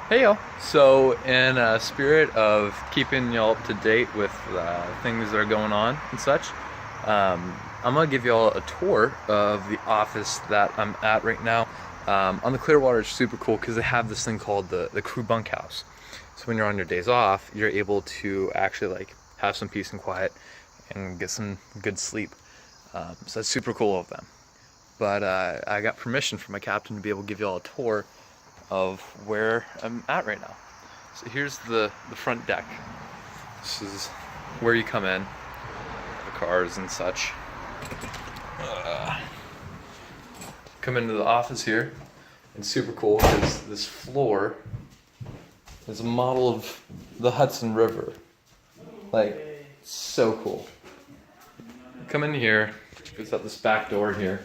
Hey y'all! So, in spirit of keeping y'all up to date with things that are going on and such, I'm gonna give y'all a tour of the office that I'm at right now. On the Clearwater, it's super cool because they have this thing called the crew bunkhouse. So when you're on your days off, you're able to actually like have some peace and quiet and get some good sleep. So that's super cool of them. But I got permission from my captain to be able to give y'all a tour of where I'm at right now. So here's the front deck. This is where you come in, the cars and such. Come into the office here. It's super cool because this floor is a model of the Hudson River. Like, so cool. Come in here, goes out this back door here.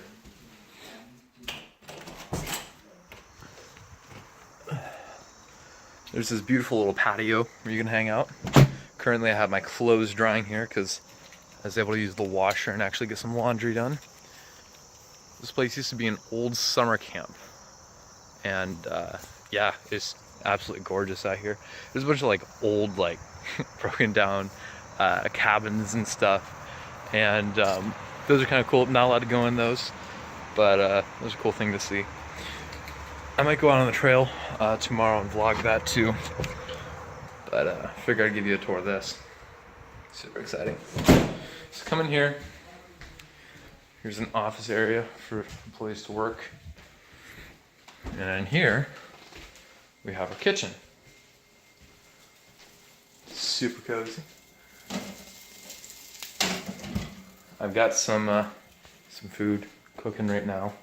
There's this beautiful little patio where you can hang out. Currently I have my clothes drying here because I was able to use the washer and actually get some laundry done. This place used to be an old summer camp. And yeah, it's absolutely gorgeous out here. There's a bunch of like old, like broken down cabins and stuff. And those are kind of cool. Not allowed to go in those, but those are a cool thing to see. I might go out on the trail tomorrow and vlog that too. But I figured I'd give you a tour of this. Super exciting. So come in here. Here's an office area for employees to work. And in here, we have our kitchen. Super cozy. I've got some food cooking right now.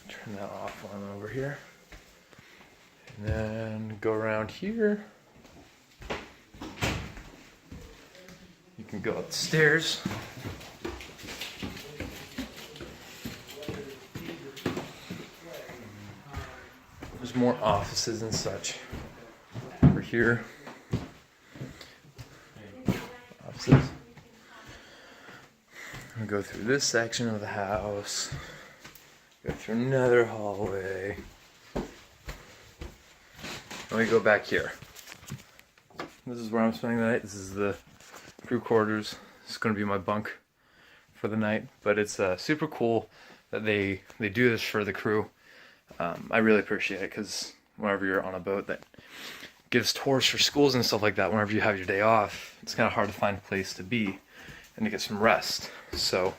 Turn that off while I'm over here. And then go around here. You can go upstairs. There's more offices and such over here. Offices. I'm gonna go through this section of the house. Go through another hallway. Let me go back here. This is where I'm spending the night. This is the crew quarters. This is going to be my bunk for the night. But it's super cool that they do this for the crew. I really appreciate it because whenever you're on a boat that gives tours for schools and stuff like that, whenever you have your day off, it's kind of hard to find a place to be and to get some rest. So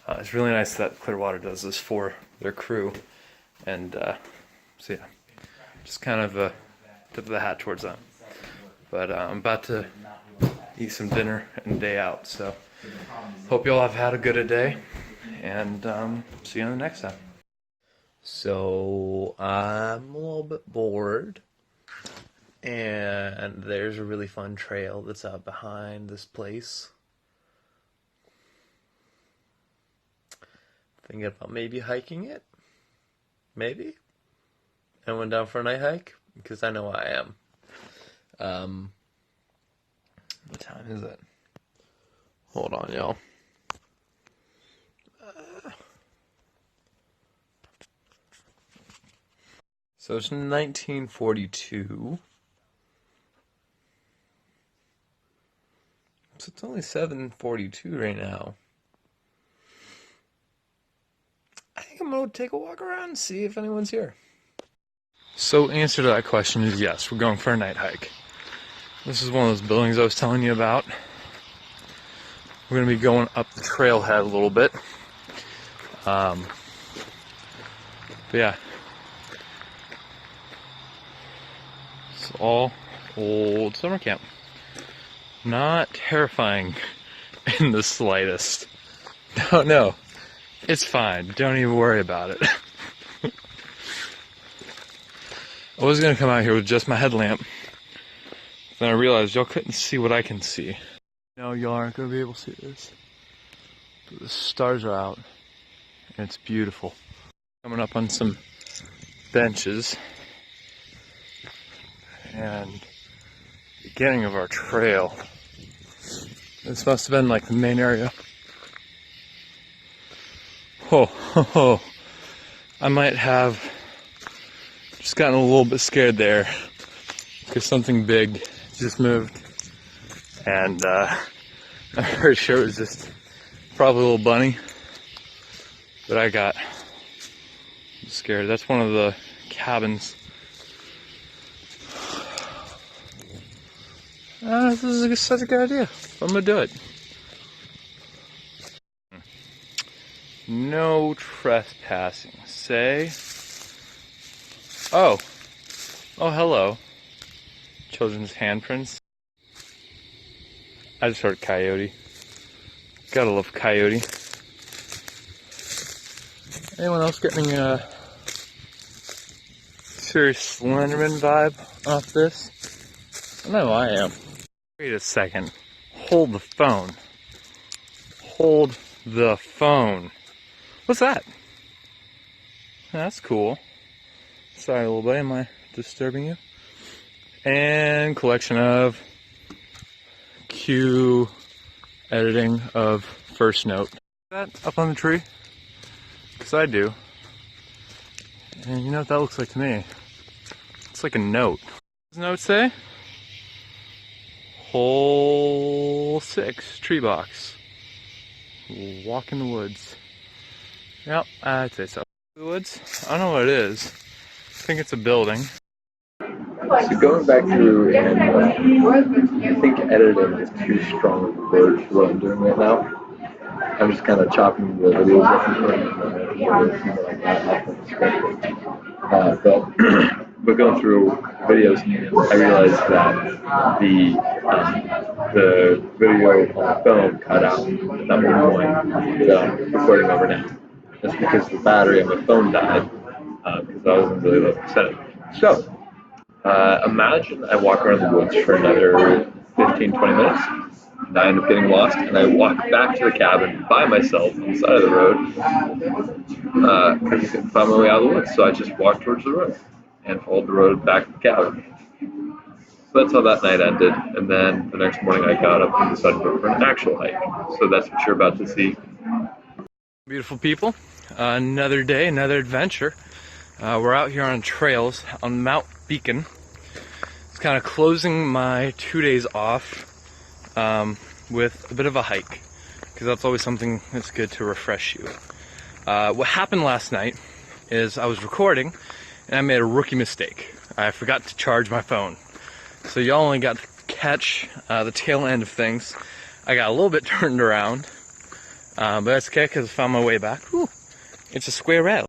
it's really nice that Clearwater does this for their crew. And so yeah, just kind of a tip of the hat towards them. But I'm about to eat some dinner and day out. So hope you all have had a good day. And see you on the next time. So I'm a little bit bored. And there's a really fun trail that's out behind this place. Thinking about maybe hiking it. Maybe. I went down for a night hike because I know I am. What time is it? Hold on, y'all. So it's 1942. So it's only 7:42 right now. I think I'm gonna take a walk around and see if anyone's here. So answer to that question is yes, we're going for a night hike. This is one of those buildings I was telling you about. We're gonna be going up the trailhead a little bit. But yeah. It's all old summer camp. Not terrifying in the slightest. No. It's fine. Don't even worry about it. I was gonna come out here with just my headlamp. Then I realized y'all couldn't see what I can see. No, y'all aren't gonna be able to see this. But the stars are out. And it's beautiful. Coming up on some benches. And beginning of our trail. This must have been like the main area. Oh, I might have just gotten a little bit scared there because something big just moved, and I'm pretty sure it was just probably a little bunny, but I got scared. That's one of the cabins. This is such a good idea. I'm gonna do it. No trespassing. Say. Oh, hello. Children's handprints. I just heard coyote. Gotta love coyote. Anyone else getting a serious Slenderman vibe off this? I know I am. Wait a second. Hold the phone. Hold the phone. What's that? That's cool. Sorry, little buddy, am I disturbing you? And collection of Q editing of First Note. That up on the tree? Because I do. And you know what that looks like to me? It's like a note. What does the note say? Hole 6, tree box. Walk in the woods. Yep, I'd say so. The woods? I don't know what it is. I think it's a building. So going back through, and I think editing is too strong of a word for what I'm doing right now. I'm just kind of chopping the videos up and putting them like that off the script. But going through videos, I realized that the video on the phone cut out at one point that I'm recording over now. That's because the battery on my phone died because I wasn't really low percent. So imagine I walk around the woods for another 15, 20 minutes, and I end up getting lost, and I walk back to the cabin by myself on the side of the road because I couldn't find my way out of the woods. So I just walked towards the road and followed the road back to the cabin. So that's how that night ended, and then the next morning I got up and decided to go for an actual hike. So that's what you're about to see. Beautiful people, another day, another adventure. We're out here on trails on Mount Beacon. It's kind of closing my 2 days off with a bit of a hike, because that's always something that's good to refresh you. What happened last night is I was recording and I made a rookie mistake. I forgot to charge my phone. So y'all only got to catch the tail end of things. I got a little bit turned around, but that's okay because I found my way back. Whew, it's a square rail.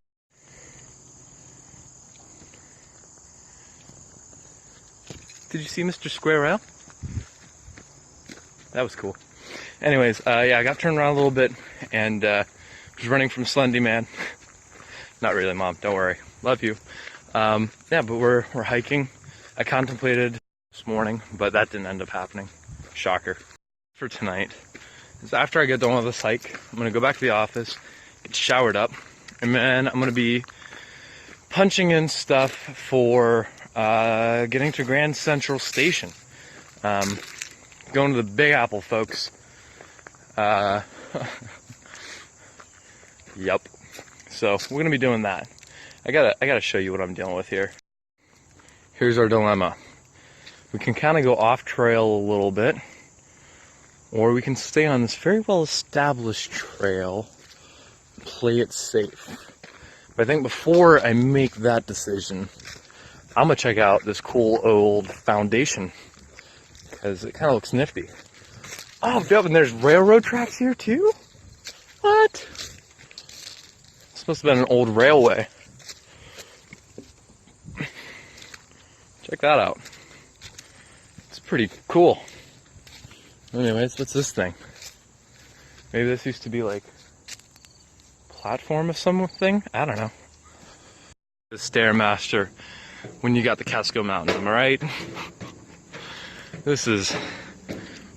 Did you see Mr. Square Rail? That was cool. Anyways, yeah, I got turned around a little bit and was running from Slendy Man. Not really, Mom. Don't worry. Love you. Yeah, but we're hiking. I contemplated this morning, but that didn't end up happening. Shocker. For tonight is after I get done with this hike, I'm gonna go back to the office, get showered up, and then I'm gonna be punching in stuff for getting to Grand Central Station. Going to the Big Apple, folks. Yep. So we're gonna be doing that. I gotta show you what I'm dealing with here. Here's our dilemma. We can kind of go off trail a little bit, or we can stay on this very well established trail, play it safe. But I think before I make that decision, I'm gonna check out this cool old foundation because it kind of looks nifty. Oh, yep, and there's railroad tracks here too? What? It's supposed to have been an old railway. Check that out. It's pretty cool. Anyways, what's this thing? Maybe this used to be like a platform of something? I don't know. The Stairmaster when you got the Casco Mountain, am I right? This is,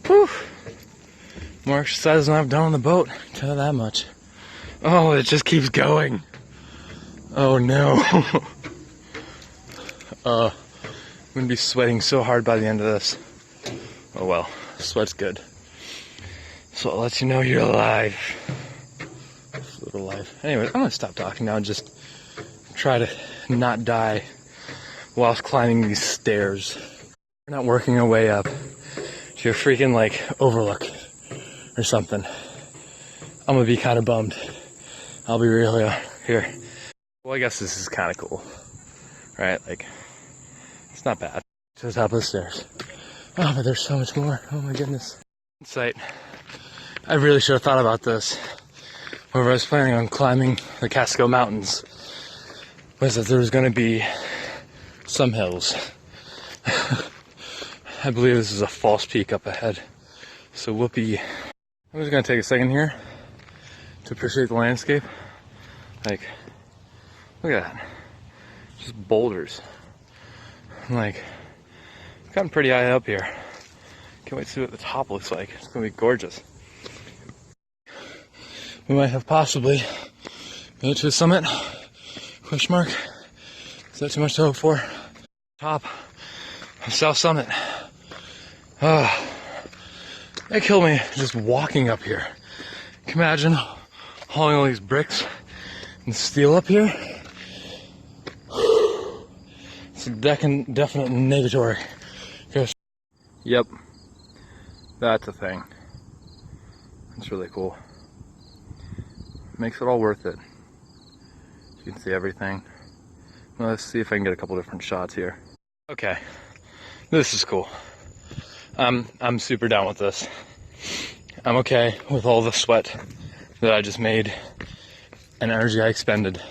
whew, more exercise than I've done on the boat, I'll tell you that much. Oh, it just keeps going. Oh no. I'm gonna be sweating so hard by the end of this. Oh well, sweat's good. So it lets you know you're alive. of life. Anyway, I'm gonna stop talking now and just try to not die whilst climbing these stairs. We're not working our way up to a freaking like overlook or something. I'm gonna be kind of bummed. I'll be real here. Well, I guess this is kind of cool, right? Like, it's not bad. To the top of the stairs. Oh, but there's so much more. Oh my goodness. Insight. I really should have thought about this whenever I was planning on climbing the Casco Mountains, was that there was going to be some hills. I believe this is a false peak up ahead. So whoopee. I'm just going to take a second here to appreciate the landscape. Like, look at that. Just boulders. Like, it's gotten pretty high up here. Can't wait to see what the top looks like. It's going to be gorgeous. We might have possibly made it to the summit. Question mark. Is that too much to hope for? Top of South Summit. It killed me just walking up here. Can you imagine hauling all these bricks and steel up here? It's a definite negatory. Yep, that's a thing. It's really cool. Makes it all worth it. You can see everything. Well, let's see if I can get a couple different shots here. Okay, this is cool. I'm super down with this. I'm okay with all the sweat that I just made and energy I expended.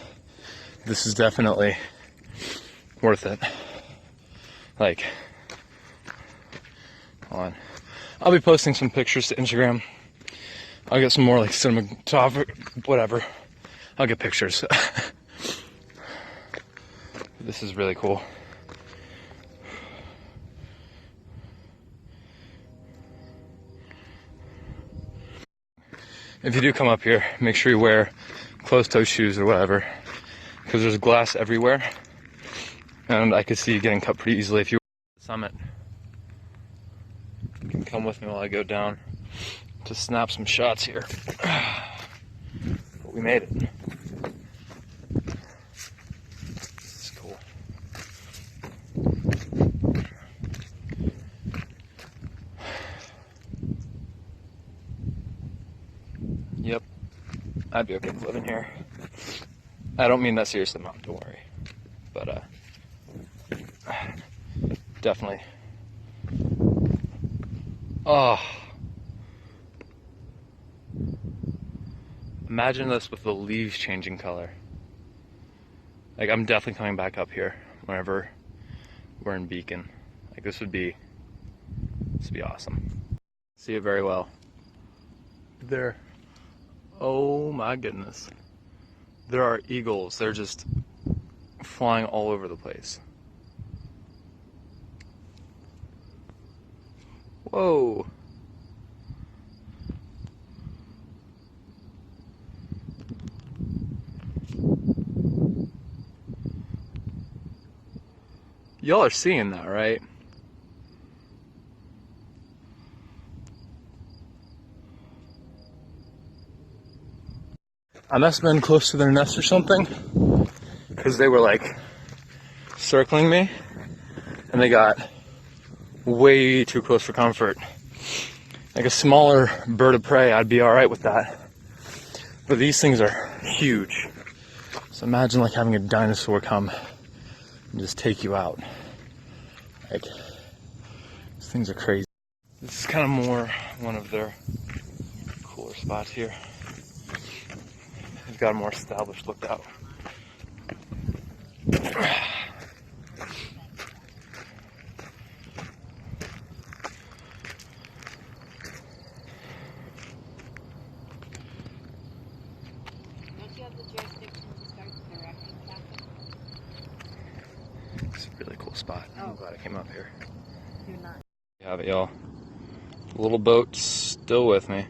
This is definitely worth it. Like, hold on. I'll be posting some pictures to Instagram. I'll get some more like cinematography, whatever. I'll get pictures. This is really cool. If you do come up here, make sure you wear closed-toe shoes or whatever, because there's glass everywhere, and I could see you getting cut pretty easily if you were at the summit. You can come with me while I go down to snap some shots here. But we made it. This is cool. Yep, I'd be okay with living here. I don't mean that seriously, Mom, don't worry. But, definitely. Oh. Imagine this with the leaves changing color. Like, I'm definitely coming back up here whenever we're in Beacon. Like, this would be awesome. See it very well. There. Oh my goodness. There are eagles. They're just flying all over the place. Whoa. Y'all are seeing that, right? I must have been close to their nest or something, because they were like circling me and they got way too close for comfort. Like a smaller bird of prey, I'd be alright with that. But these things are huge. So imagine like having a dinosaur come and just take you out. Like, these things are crazy. This is kind of more one of their cooler spots here. They've got a more established lookout. It's a really cool spot. I'm glad I came up here. You're not. You have it, y'all. The little boat's still with me.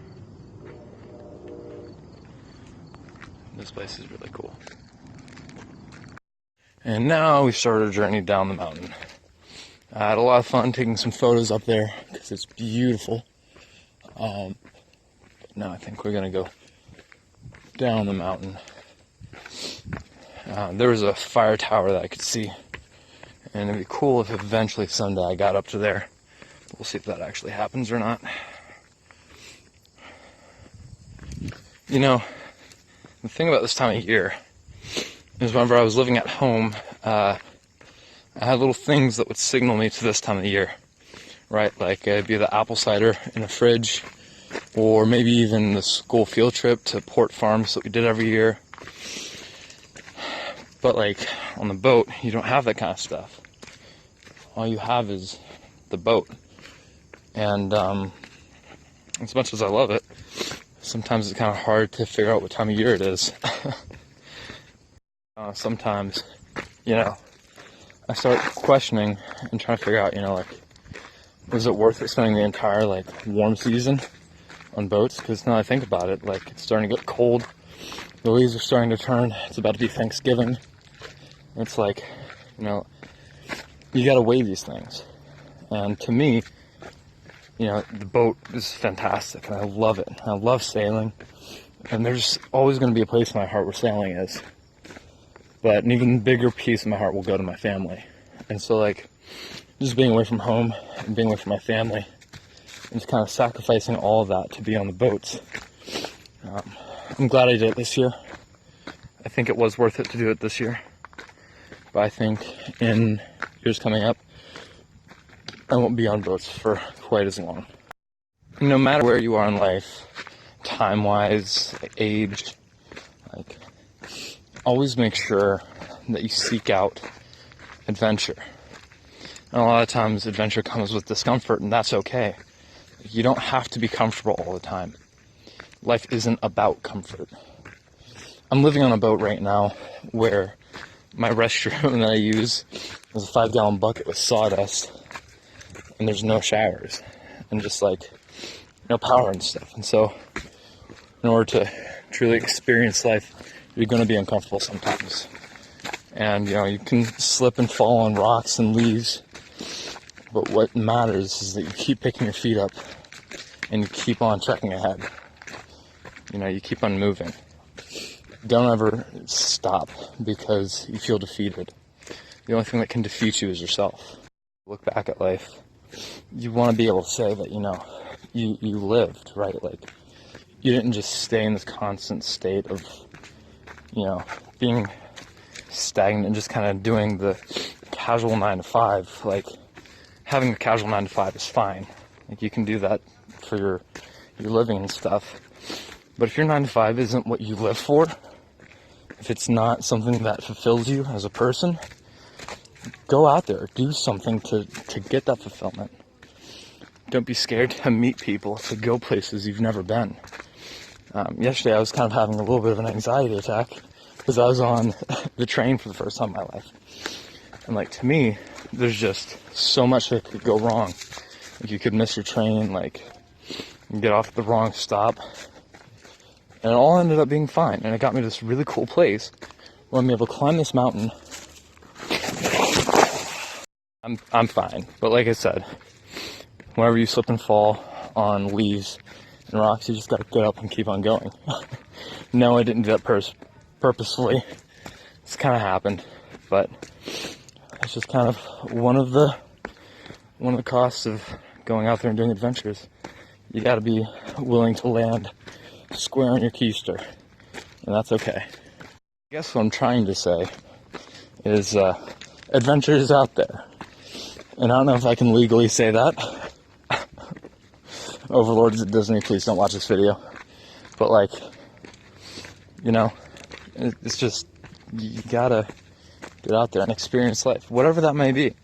This place is really cool. And now we start our journey down the mountain. I had a lot of fun taking some photos up there because it's beautiful. But now I think we're gonna go down the mountain. There was a fire tower that I could see, and it'd be cool if eventually someday I got up to there. We'll see if that actually happens or not. You know, the thing about this time of year is whenever I was living at home, I had little things that would signal me to this time of the year, right? Like it'd be the apple cider in the fridge, or maybe even the school field trip to Port Farms that we did every year. But like on the boat, you don't have that kind of stuff. All you have is the boat. And as much as I love it, sometimes it's kind of hard to figure out what time of year it is. Sometimes, you know, I start questioning and trying to figure out, you know, like, was it worth it spending the entire, like, warm season on boats? Because now I think about it, like, it's starting to get cold. The leaves are starting to turn. It's about to be Thanksgiving. It's like, you know, you gotta weigh these things. And to me, you know, the boat is fantastic, and I love it. I love sailing, and there's always going to be a place in my heart where sailing is. But an even bigger piece of my heart will go to my family. And so, like, just being away from home and being away from my family, and just kind of sacrificing all of that to be on the boats. I'm glad I did it this year. I think it was worth it to do it this year. But I think in years coming up, I won't be on boats for quite as long. No matter where you are in life, time-wise, age, like, always make sure that you seek out adventure. And a lot of times adventure comes with discomfort, and that's okay. You don't have to be comfortable all the time. Life isn't about comfort. I'm living on a boat right now where my restroom that I use is a 5-gallon bucket with sawdust, and there's no showers, and just like no power and stuff. And so in order to truly experience life, you're going to be uncomfortable sometimes. And you know, you can slip and fall on rocks and leaves, but what matters is that you keep picking your feet up and you keep on trekking ahead. You know, you keep on moving. Don't ever stop because you feel defeated. The only thing that can defeat you is yourself. Look back at life. You want to be able to say that, you know, you lived, right? Like, you didn't just stay in this constant state of, you know, being stagnant and just kind of doing the casual 9 to 5. Like, having a casual 9 to 5 is fine. Like, you can do that for your living and stuff. But if your 9 to 5 isn't what you live for, if it's not something that fulfills you as a person, go out there, do something to get that fulfillment. Don't be scared to meet people, to go places you've never been. Yesterday I was kind of having a little bit of an anxiety attack because I was on the train for the first time in my life. And like, to me, there's just so much that could go wrong. Like, you could miss your train, like, you get off at the wrong stop. And it all ended up being fine. And it got me to this really cool place where I'm able to climb this mountain. I'm fine. But like I said, whenever you slip and fall on leaves and rocks, you just gotta get up and keep on going. No, I didn't do that purposefully. It's kind of happened, but it's just kind of one of the costs of going out there and doing adventures. You gotta be willing to land square on your keister, and that's okay. I guess what I'm trying to say is adventure is out there. And I don't know if I can legally say that. Overlords at Disney, please don't watch this video. But like, you know, it's just, you gotta get out there and experience life, whatever that may be.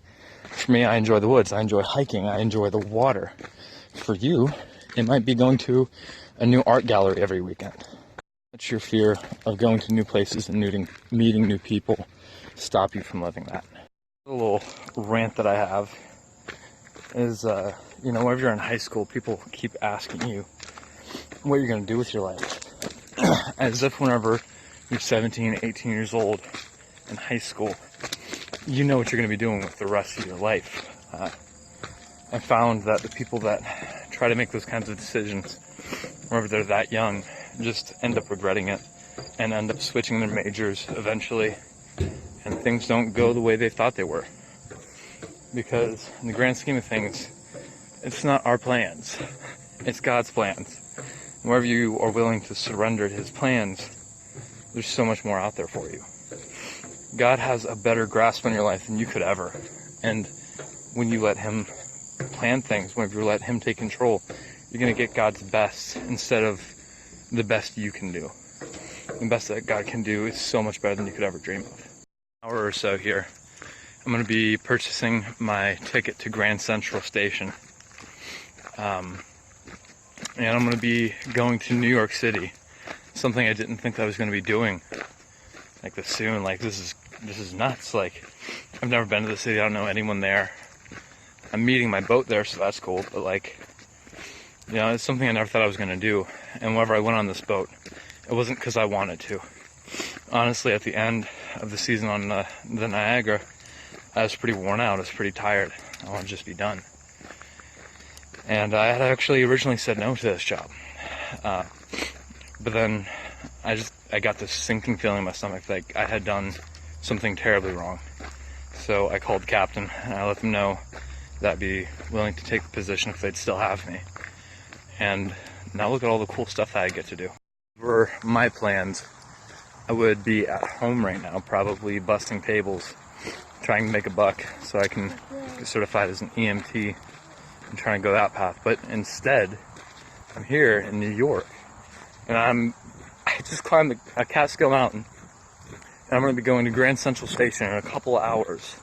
For me, I enjoy the woods, I enjoy hiking, I enjoy the water. For you, it might be going to a new art gallery every weekend. Let your fear of going to new places and meeting new people stop you from living that. A little rant that I have is, you know, whenever you're in high school, people keep asking you what you're going to do with your life. As if whenever you're 17, 18 years old in high school, you know what you're going to be doing with the rest of your life. I found that the people that try to make those kinds of decisions whenever they're that young just end up regretting it and end up switching their majors eventually, and things don't go the way they thought they were. Because in the grand scheme of things, it's not our plans, it's God's plans. And wherever you are willing to surrender to His plans, there's so much more out there for you. God has a better grasp on your life than you could ever. And when you let Him plan things, whenever you let Him take control, you're going to get God's best instead of the best you can do. The best that God can do is so much better than you could ever dream of. An hour or so here, I'm going to be purchasing my ticket to Grand Central Station. And I'm going to be going to New York City. Something I didn't think I was going to be doing like this soon. Like, this is nuts. Like, I've never been to the city. I don't know anyone there. I'm meeting my boat there, so that's cool. But like, you know, it's something I never thought I was going to do. And whenever I went on this boat, it wasn't because I wanted to. Honestly, at the end of the season on the Niagara, I was pretty worn out. I was pretty tired. I wanted to just be done. And I had actually originally said no to this job. But then I got this sinking feeling in my stomach, like I had done something terribly wrong. So I called the captain and I let them know that I'd be willing to take the position if they'd still have me. And now look at all the cool stuff that I get to do. For my plans, I would be at home right now, probably busting tables, trying to make a buck so I can get certified as an EMT and trying to go that path. But instead, I'm here in New York, and I just climbed a Catskill Mountain, and I'm going to be going to Grand Central Station in a couple of hours.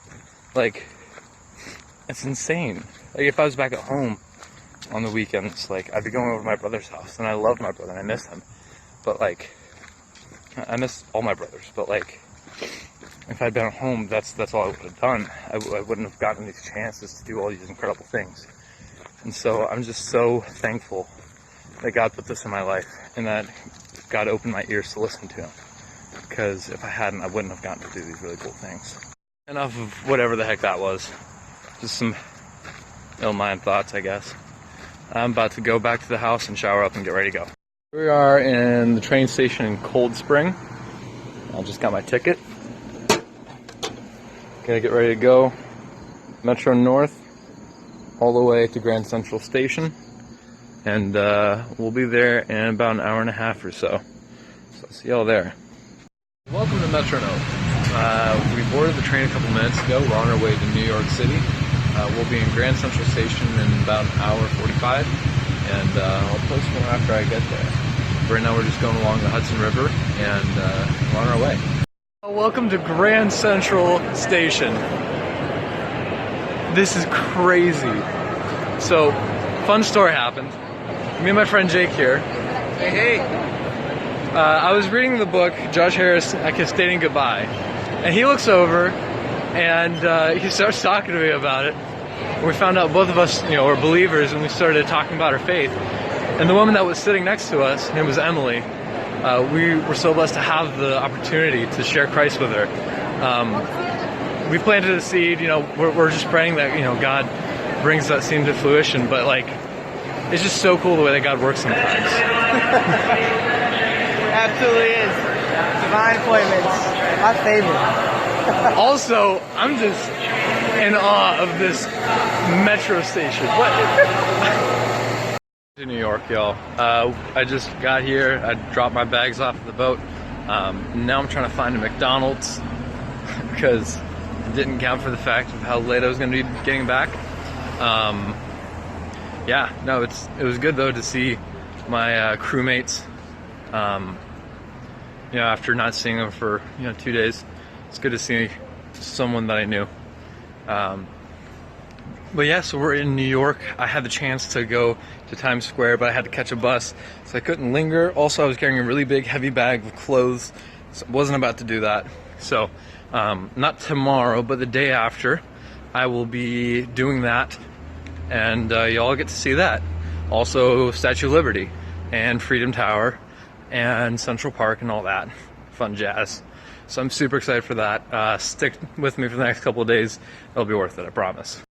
Like, it's insane. Like, if I was back at home on the weekends, like, I'd be going over to my brother's house, and I love my brother, and I miss him. But, like, I miss all my brothers, but, like, if I'd been at home, that's all I would have done. I wouldn't have gotten these chances to do all these incredible things. And so I'm just so thankful that God put this in my life and that God opened my ears to listen to Him. Because if I hadn't, I wouldn't have gotten to do these really cool things. Enough of whatever the heck that was. Just some ill-mind thoughts, I guess. I'm about to go back to the house and shower up and get ready to go. Here we are in the train station in Cold Spring. I just got my ticket. Gonna get ready to go Metro North all the way to Grand Central Station, and we'll be there in about an hour and a half or so. So I'll see y'all there. Welcome to Metro North. We boarded the train a couple minutes ago. We're on our way to New York City. We'll be in Grand Central Station in about an hour 45, and I'll post more after I get there. Right now we're just going along the Hudson River, and we're on our way. Welcome to Grand Central Station. This is crazy. So, fun story happened. Me and my friend Jake here. Hey. I was reading the book, Josh Harris, I Kissed Dating Goodbye. And he looks over and he starts talking to me about it. And we found out both of us, were believers, and we started talking about our faith. And the woman that was sitting next to us, her name was Emily. We were so blessed to have the opportunity to share Christ with her. We planted a seed, we're just praying that, God brings that seed to fruition, but like, it's just so cool the way that God works sometimes. Absolutely is. Divine appointments. My favorite. Also, I'm just in awe of this metro station. What? To New York, y'all. I just got here. I dropped my bags off at the boat. Now I'm trying to find a McDonald's because it didn't count for the fact of how late I was going to be getting back. Yeah, no, it was good though to see my crewmates. After not seeing them for 2 days, it's good to see someone that I knew. But yeah, so we're in New York. I had the chance to go to Times Square, but I had to catch a bus, so I couldn't linger. Also, I was carrying a really big, heavy bag of clothes, so I wasn't about to do that. So, not tomorrow, but the day after, I will be doing that, and y'all get to see that. Also, Statue of Liberty, and Freedom Tower, and Central Park, and all that fun jazz. So I'm super excited for that. Stick with me for the next couple of days. It'll be worth it, I promise.